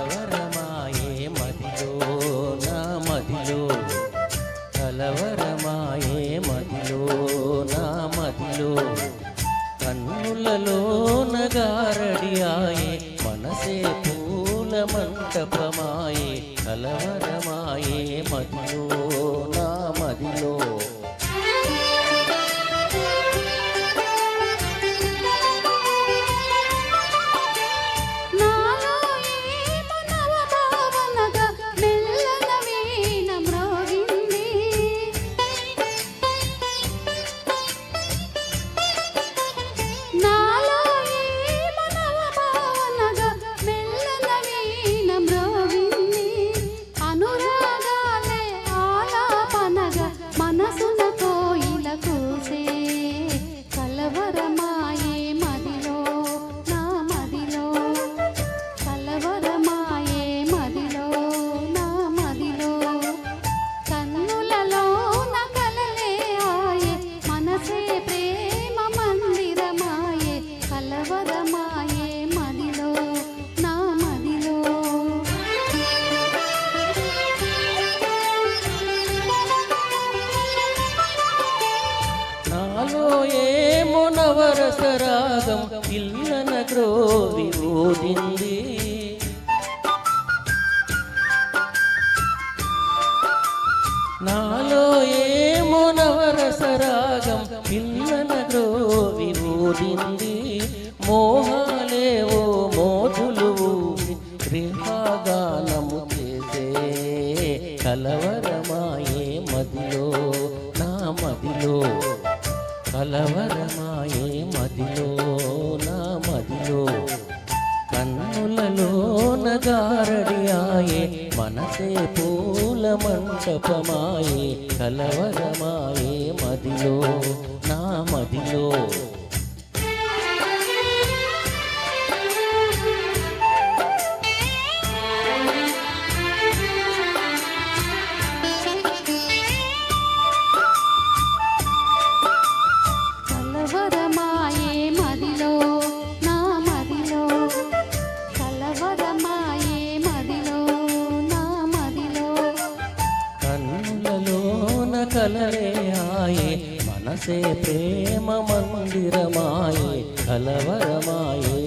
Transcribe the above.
కలవరమాయే మదిలో నా మదిలో కలవరమాయే మదిలో నా మదిలో కన్నులలో నగారడియాయే మనసే పూల మంటపమాయే కలవరమాయే మదిలో నా మదిలో ఏమో నవరసరాగం పిల్లన గ్రోవి ఊదింది నాలో ఏమో నవరసరాగం పిల్లన గ్రోవి ఊదింది మోహాలేవో మోజులు గృహగానము చేసే కలవరమాయే మదిలో నా మదిలో కలవరమాయే మదిలో నా మదిలో కన్నులలో నగారడియాయే మనసే పూల మంటపమాయే కలవరమాయే మదిలో నా మదిలో కలరే ఆయే మనసే ప్రేమ మందిరమాయే కలవరమాయే